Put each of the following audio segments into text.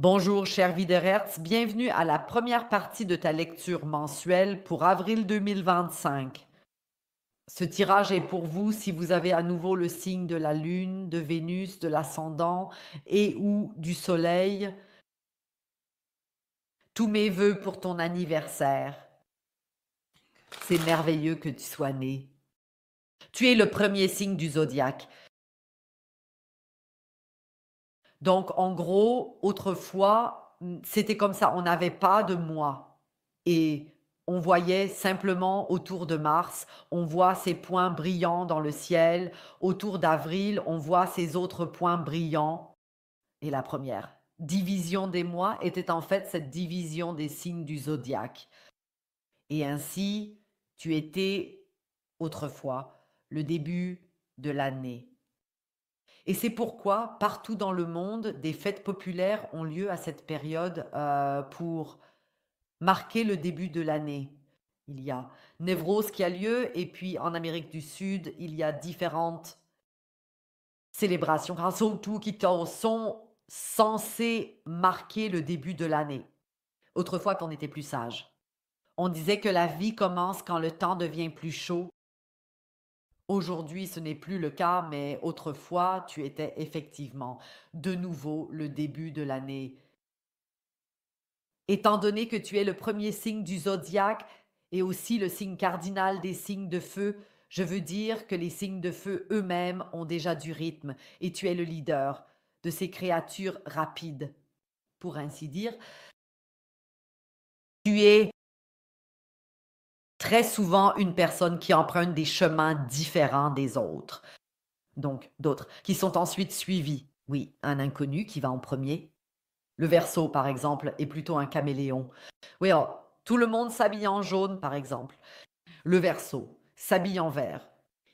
Bonjour, cher Widerherz, bienvenue à la première partie de ta lecture mensuelle pour avril 2025. Ce tirage est pour vous si vous avez à nouveau le signe de la Lune, de Vénus, de l'ascendant et ou du Soleil. Tous mes vœux pour ton anniversaire. C'est merveilleux que tu sois né. Tu es le premier signe du zodiaque. Donc, en gros, autrefois, c'était comme ça, on n'avait pas de mois. Et on voyait simplement autour de Mars, on voit ces points brillants dans le ciel. Autour d'Avril, on voit ces autres points brillants. Et la première division des mois était en fait cette division des signes du zodiaque. Et ainsi, tu étais autrefois le début de l'année. Et c'est pourquoi, partout dans le monde, des fêtes populaires ont lieu à cette période pour marquer le début de l'année. Il y a Névrose qui a lieu, et puis en Amérique du Sud, il y a différentes célébrations qui sont censées marquer le début de l'année. Autrefois, on était plus sage. On disait que la vie commence quand le temps devient plus chaud. Aujourd'hui, ce n'est plus le cas, mais autrefois, tu étais effectivement de nouveau le début de l'année. Étant donné que tu es le premier signe du zodiaque et aussi le signe cardinal des signes de feu, je veux dire que les signes de feu eux-mêmes ont déjà du rythme et tu es le leader de ces créatures rapides. Pour ainsi dire, tu es très souvent une personne qui emprunte des chemins différents des autres. Donc, d'autres qui sont ensuite suivis. Oui, un inconnu qui va en premier. Le Verseau, par exemple, est plutôt un caméléon. Oui, alors, tout le monde s'habille en jaune, par exemple. Le Verseau s'habille en vert.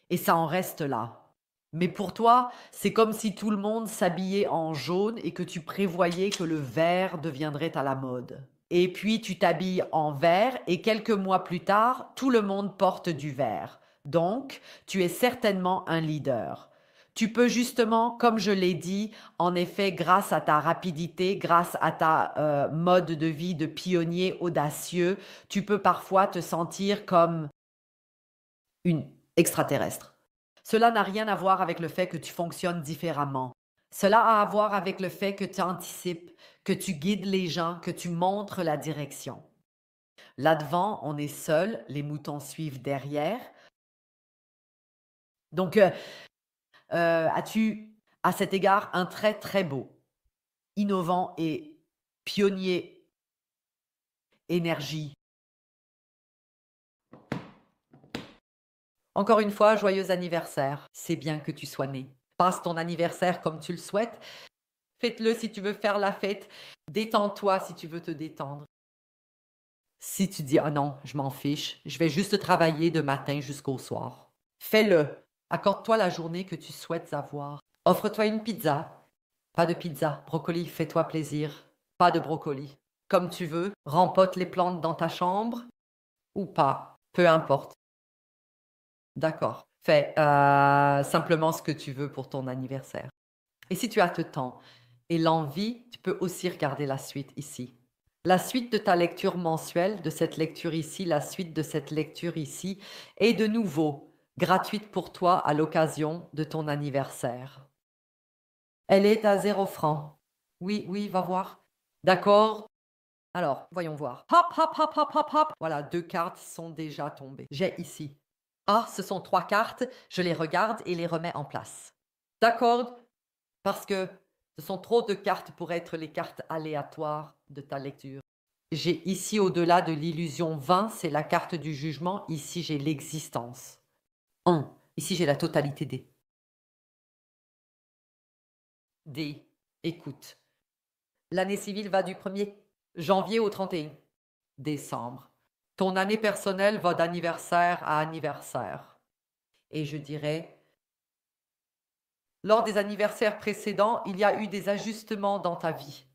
Et ça en reste là. Mais pour toi, c'est comme si tout le monde s'habillait en jaune et que tu prévoyais que le vert deviendrait à la mode. Et puis tu t'habilles en vert et quelques mois plus tard, tout le monde porte du vert. Donc, tu es certainement un leader. Tu peux justement, comme je l'ai dit, en effet, grâce à ta rapidité, grâce à ta mode de vie de pionnier audacieux, tu peux parfois te sentir comme une extraterrestre. Cela n'a rien à voir avec le fait que tu fonctionnes différemment. Cela a à voir avec le fait que tu anticipes, que tu guides les gens, que tu montres la direction. Là devant, on est seul, les moutons suivent derrière. Donc, as-tu à cet égard un trait très beau, innovant et pionnier, énergie. Encore une fois, joyeux anniversaire. C'est bien que tu sois né. Passe ton anniversaire comme tu le souhaites. Faites-le si tu veux faire la fête. Détends-toi si tu veux te détendre. Si tu dis: «Ah non, je m'en fiche, je vais juste travailler de matin jusqu'au soir», fais-le. Accorde-toi la journée que tu souhaites avoir. Offre-toi une pizza. Pas de pizza, brocoli, fais-toi plaisir. Pas de brocoli. Comme tu veux, rempote les plantes dans ta chambre ou pas, peu importe. D'accord. Fais simplement ce que tu veux pour ton anniversaire. Et si tu as le temps et l'envie, tu peux aussi regarder la suite ici. La suite de ta lecture mensuelle, de cette lecture ici, la suite de cette lecture ici, est de nouveau gratuite pour toi à l'occasion de ton anniversaire. Elle est à 0 francs. Oui, oui, va voir. D'accord. Alors, voyons voir. Hop, hop, hop, hop, hop, hop. Voilà, 2 cartes sont déjà tombées. J'ai ici. Ah, ce sont 3 cartes. Je les regarde et les remets en place. D'accord. Parce que ce sont trop de cartes pour être les cartes aléatoires de ta lecture. J'ai ici, au-delà de l'illusion 20, c'est la carte du jugement. Ici, j'ai l'existence. 1. Ici, j'ai la totalité des. D. Écoute. L'année civile va du 1er janvier au 31 décembre. Ton année personnelle va d'anniversaire à anniversaire. Et je dirais, lors des anniversaires précédents, il y a eu des ajustements dans ta vie.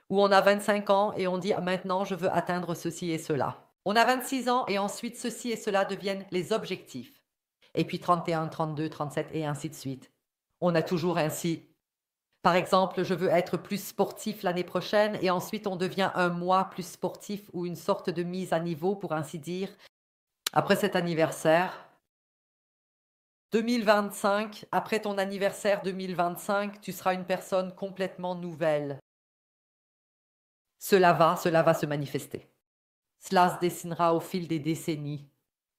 Où on a 25 ans et on dit: «Ah, maintenant je veux atteindre ceci et cela». On a 26 ans et ensuite ceci et cela deviennent les objectifs. Et puis 31, 32, 37 et ainsi de suite. On a toujours ainsi. Par exemple, je veux être plus sportif l'année prochaine et ensuite on devient un mois plus sportif ou une sorte de mise à niveau, pour ainsi dire. Après cet anniversaire, 2025, après ton anniversaire 2025, tu seras une personne complètement nouvelle. Cela va se manifester. Cela se dessinera au fil des décennies.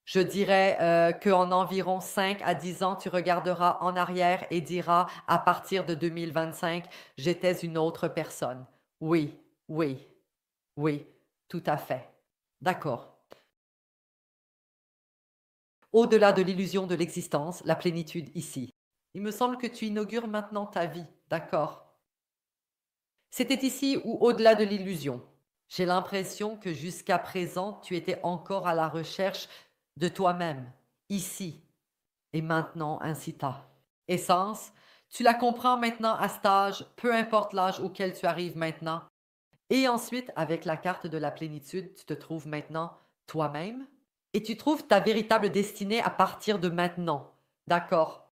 Je dirais, qu'en environ 5 à 10 ans, tu regarderas en arrière et diras: «À partir de 2025, j'étais une autre personne». Oui, oui, oui, tout à fait. D'accord. Au-delà de l'illusion de l'existence, la plénitude ici. Il me semble que tu inaugures maintenant ta vie, d'accord. C'était ici ou au-delà de l'illusion? J'ai l'impression que jusqu'à présent, tu étais encore à la recherche de toi-même, ici et maintenant, ainsi ta essence. Tu la comprends maintenant à cet âge, peu importe l'âge auquel tu arrives maintenant. Et ensuite, avec la carte de la plénitude, tu te trouves maintenant toi-même et tu trouves ta véritable destinée à partir de maintenant. D'accord?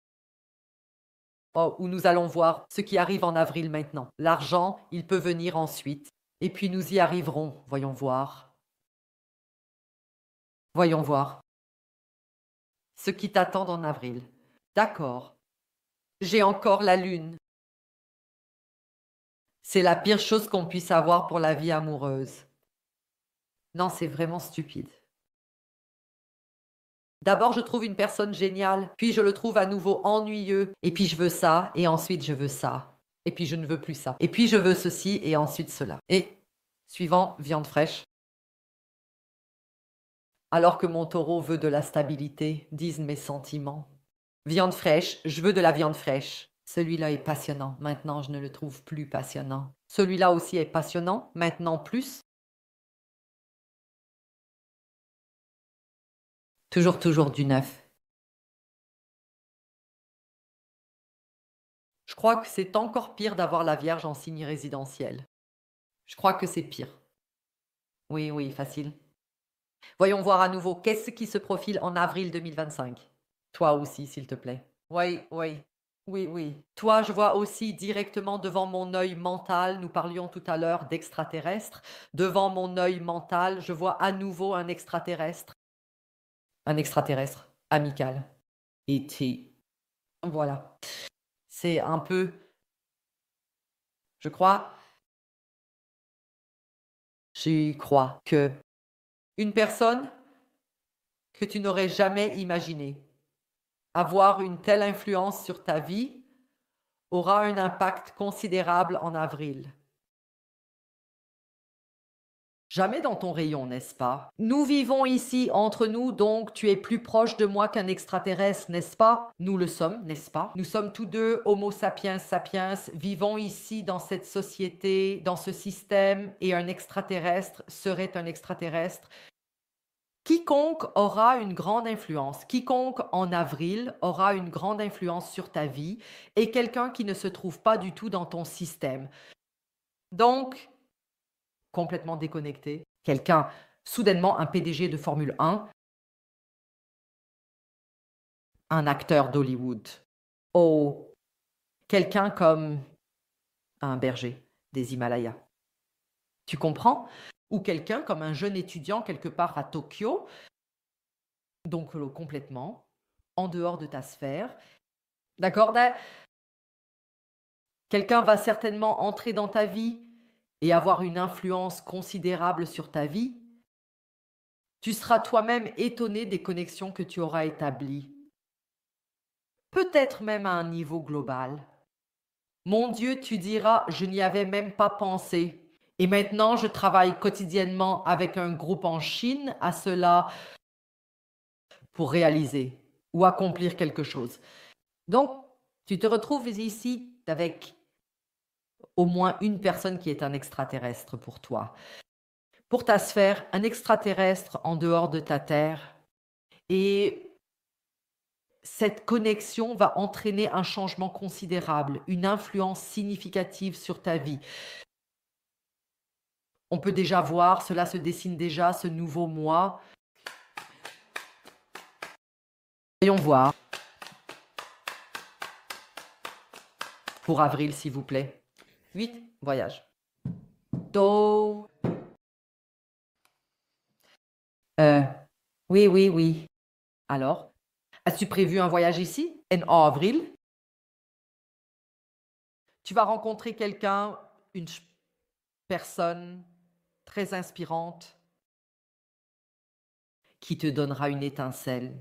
Oh, où nous allons voir ce qui arrive en avril maintenant. L'argent, il peut venir ensuite. Et puis nous y arriverons, voyons voir. Voyons voir. Ce qui t'attend en avril. D'accord. J'ai encore la lune. C'est la pire chose qu'on puisse avoir pour la vie amoureuse. Non, c'est vraiment stupide. D'abord, je trouve une personne géniale, puis je le trouve à nouveau ennuyeux, et puis je veux ça, et ensuite je veux ça, et puis je ne veux plus ça, et puis je veux ceci, et ensuite cela. Et, suivant, viande fraîche. Alors que mon taureau veut de la stabilité, disent mes sentiments. Viande fraîche, je veux de la viande fraîche. Celui-là est passionnant, maintenant je ne le trouve plus passionnant. Celui-là aussi est passionnant, maintenant plus. Toujours, toujours du neuf. Je crois que c'est encore pire d'avoir la Vierge en signe résidentiel. Je crois que c'est pire. Oui, oui, facile. Voyons voir à nouveau, qu'est-ce qui se profile en avril 2025? Toi aussi, s'il te plaît. Oui, oui. Oui, oui. Toi, je vois aussi directement devant mon œil mental, nous parlions tout à l'heure d'extraterrestres, devant mon œil mental, je vois à nouveau un extraterrestre amical. E.T. Voilà. C'est un peu, je crois, j'y crois que une personne que tu n'aurais jamais imaginée avoir une telle influence sur ta vie aura un impact considérable en avril. Jamais dans ton rayon, n'est-ce pas? Nous vivons ici entre nous, donc tu es plus proche de moi qu'un extraterrestre, n'est-ce pas? Nous le sommes, n'est-ce pas? Nous sommes tous deux Homo sapiens sapiens, vivons ici dans cette société, dans ce système, et un extraterrestre serait un extraterrestre. Quiconque aura une grande influence, quiconque en avril aura une grande influence sur ta vie, est quelqu'un qui ne se trouve pas du tout dans ton système. Donc, complètement déconnecté, quelqu'un, soudainement un PDG de Formule 1, un acteur d'Hollywood, ou quelqu'un comme un berger des Himalayas. Tu comprends? Ou quelqu'un comme un jeune étudiant quelque part à Tokyo, donc complètement en dehors de ta sphère. D'accord? Quelqu'un va certainement entrer dans ta vie et avoir une influence considérable sur ta vie. Tu seras toi-même étonné des connexions que tu auras établies. Peut-être même à un niveau global. Mon Dieu, tu diras, je n'y avais même pas pensé. Et maintenant, je travaille quotidiennement avec un groupe en Chine à cela pour réaliser ou accomplir quelque chose. Donc, tu te retrouves ici avec au moins une personne qui est un extraterrestre pour toi. Pour ta sphère, un extraterrestre en dehors de ta Terre. Et cette connexion va entraîner un changement considérable, une influence significative sur ta vie. On peut déjà voir, cela se dessine déjà, ce nouveau mois. Voyons voir. Pour avril, s'il vous plaît. 8, voyage. Do. Oui, oui, oui. Alors, as-tu prévu un voyage ici, en avril? Tu vas rencontrer quelqu'un, une personne très inspirante qui te donnera une étincelle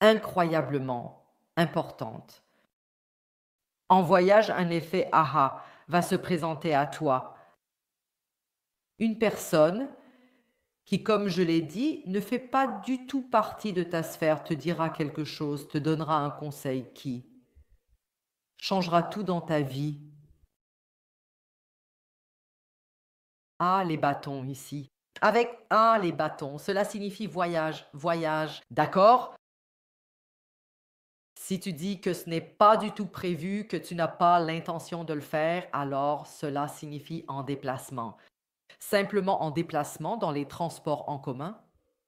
incroyablement importante. En voyage, un effet aha va se présenter à toi. Une personne qui, comme je l'ai dit, ne fait pas du tout partie de ta sphère, te dira quelque chose, te donnera un conseil qui changera tout dans ta vie. Ah, les bâtons ici. Avec les bâtons, cela signifie voyage, voyage. D'accord? Si tu dis que ce n'est pas du tout prévu, que tu n'as pas l'intention de le faire, alors cela signifie en déplacement. Simplement en déplacement dans les transports en commun,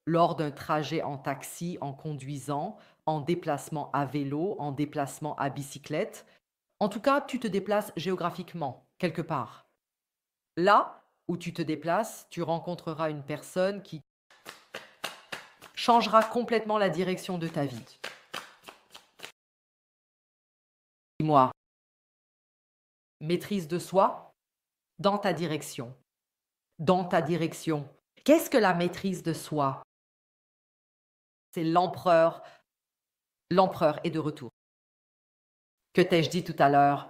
lors d'un trajet en taxi, en conduisant, en déplacement à vélo, en déplacement à bicyclette. En tout cas, tu te déplaces géographiquement, quelque part. Là où tu te déplaces, tu rencontreras une personne qui changera complètement la direction de ta vie. Dis-moi, maîtrise de soi dans ta direction. Dans ta direction. Qu'est-ce que la maîtrise de soi? C'est l'empereur. L'empereur est de retour. Que t'ai-je dit tout à l'heure?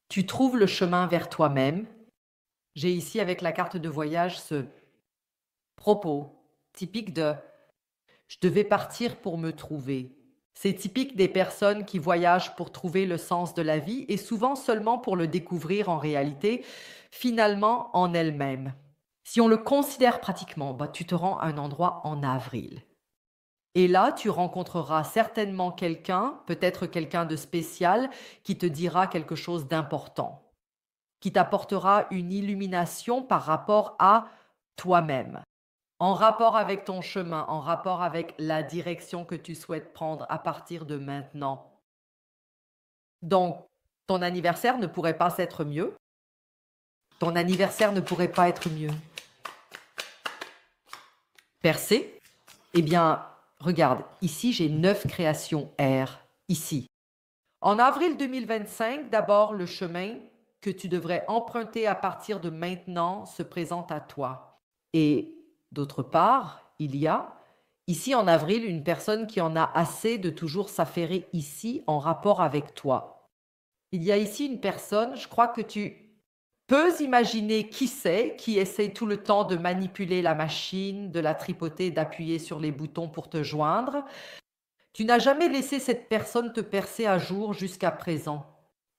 Tu trouves le chemin vers toi-même. J'ai ici avec la carte de voyage ce propos typique de « je devais partir pour me trouver ». C'est typique des personnes qui voyagent pour trouver le sens de la vie et souvent seulement pour le découvrir en réalité, finalement en elles-mêmes. Si on le considère pratiquement, tu te rends à un endroit en avril. Et là, tu rencontreras certainement quelqu'un, peut-être quelqu'un de spécial, qui te dira quelque chose d'important, qui t'apportera une illumination par rapport à toi-même, en rapport avec ton chemin, en rapport avec la direction que tu souhaites prendre à partir de maintenant. Donc, ton anniversaire ne pourrait pas être mieux. Ton anniversaire ne pourrait pas être mieux. Percé? Eh bien, regarde, ici j'ai 9 créations R, ici. En avril 2025, d'abord le chemin que tu devrais emprunter à partir de maintenant se présente à toi. Et d'autre part, il y a ici en avril une personne qui en a assez de toujours s'affairer ici en rapport avec toi. Il y a ici une personne, je crois que tu peux imaginer qui c'est, qui essaie tout le temps de manipuler la machine, de la tripoter, d'appuyer sur les boutons pour te joindre. Tu n'as jamais laissé cette personne te percer à jour jusqu'à présent.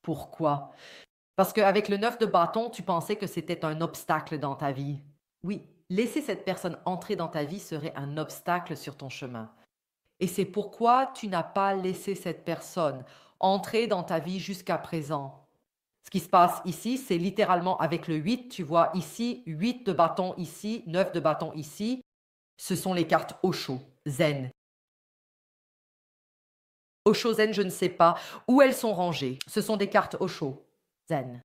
Pourquoi? Parce qu'avec le 9 de bâton, tu pensais que c'était un obstacle dans ta vie. Oui, laisser cette personne entrer dans ta vie serait un obstacle sur ton chemin. Et c'est pourquoi tu n'as pas laissé cette personne entrer dans ta vie jusqu'à présent. Ce qui se passe ici, c'est littéralement avec le 8, tu vois ici, 8 de bâton ici, 9 de bâton ici. Ce sont les cartes Osho, Zen. Osho, Zen, je ne sais pas où elles sont rangées. Ce sont des cartes Osho, Zen.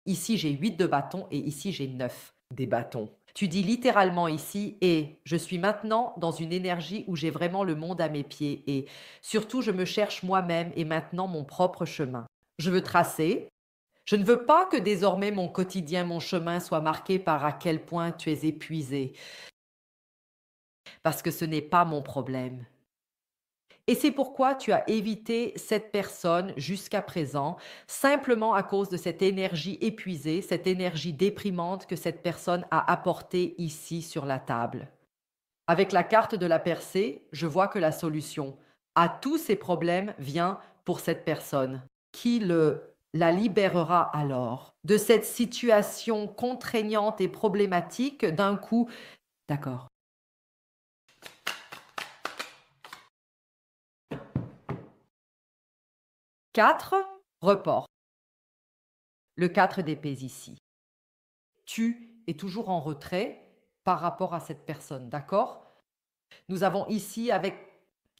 Ici, j'ai 8 de bâton et ici, j'ai 9 des bâtons. Tu dis littéralement ici, et je suis maintenant dans une énergie où j'ai vraiment le monde à mes pieds et surtout, je me cherche moi-même et maintenant mon propre chemin. Je veux tracer. Je ne veux pas que désormais mon quotidien, mon chemin soit marqué par à quel point tu es épuisé. Parce que ce n'est pas mon problème. Et c'est pourquoi tu as évité cette personne jusqu'à présent, simplement à cause de cette énergie épuisée, cette énergie déprimante que cette personne a apportée ici sur la table. Avec la carte de la percée, je vois que la solution à tous ces problèmes vient pour cette personne. Qui la libérera alors de cette situation contraignante et problématique d'un coup? D'accord. 4, report. Le 4 d'épée ici. Tu es toujours en retrait par rapport à cette personne, d'accord? Nous avons ici avec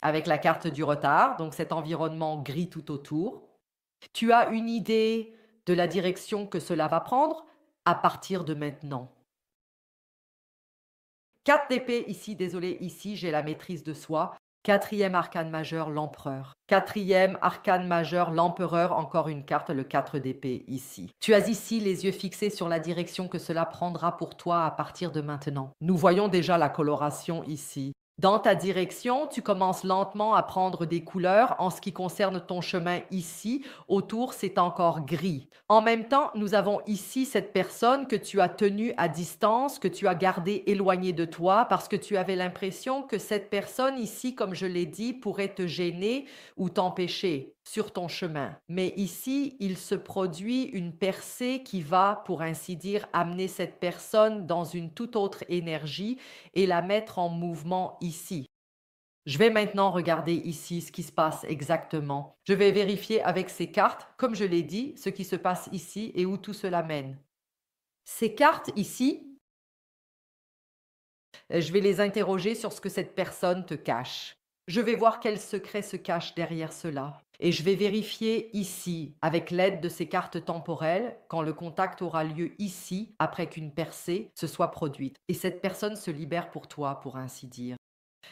la carte du retard, donc cet environnement gris tout autour. Tu as une idée de la direction que cela va prendre à partir de maintenant. 4 d'épée ici, désolé, ici j'ai la maîtrise de soi. Quatrième arcane majeur, l'empereur. Quatrième arcane majeur, l'empereur, encore une carte, le 4 d'épée ici. Tu as ici les yeux fixés sur la direction que cela prendra pour toi à partir de maintenant. Nous voyons déjà la coloration ici. Dans ta direction, tu commences lentement à prendre des couleurs. En ce qui concerne ton chemin ici, autour, c'est encore gris. En même temps, nous avons ici cette personne que tu as tenue à distance, que tu as gardée éloignée de toi parce que tu avais l'impression que cette personne ici, comme je l'ai dit, pourrait te gêner ou t'empêcher sur ton chemin. Mais ici, il se produit une percée qui va, pour ainsi dire, amener cette personne dans une toute autre énergie et la mettre en mouvement ici. Je vais maintenant regarder ici ce qui se passe exactement. Je vais vérifier avec ces cartes, comme je l'ai dit, ce qui se passe ici et où tout cela mène. Ces cartes ici, je vais les interroger sur ce que cette personne te cache. Je vais voir quel secret se cache derrière cela. Et je vais vérifier ici, avec l'aide de ces cartes temporelles, quand le contact aura lieu ici, après qu'une percée se soit produite. Et cette personne se libère pour toi, pour ainsi dire.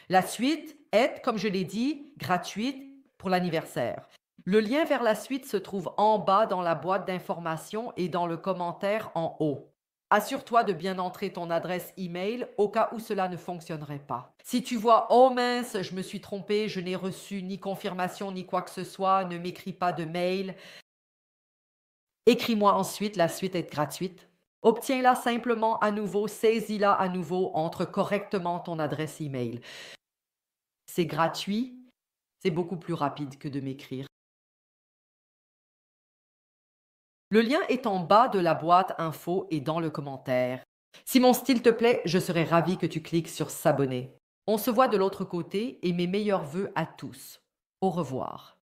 La suite est, comme je l'ai dit, gratuite pour l'anniversaire. Le lien vers la suite se trouve en bas dans la boîte d'informations et dans le commentaire en haut. Assure-toi de bien entrer ton adresse email au cas où cela ne fonctionnerait pas. Si tu vois « Oh mince, je me suis trompé, je n'ai reçu ni confirmation ni quoi que ce soit, ne m'écris pas de mail », écris-moi ensuite, la suite est gratuite. Obtiens-la simplement à nouveau, saisis-la à nouveau, entre correctement ton adresse email. C'est gratuit, c'est beaucoup plus rapide que de m'écrire. Le lien est en bas de la boîte info et dans le commentaire. Si mon style te plaît, je serais ravie que tu cliques sur s'abonner. On se voit de l'autre côté et mes meilleurs vœux à tous. Au revoir.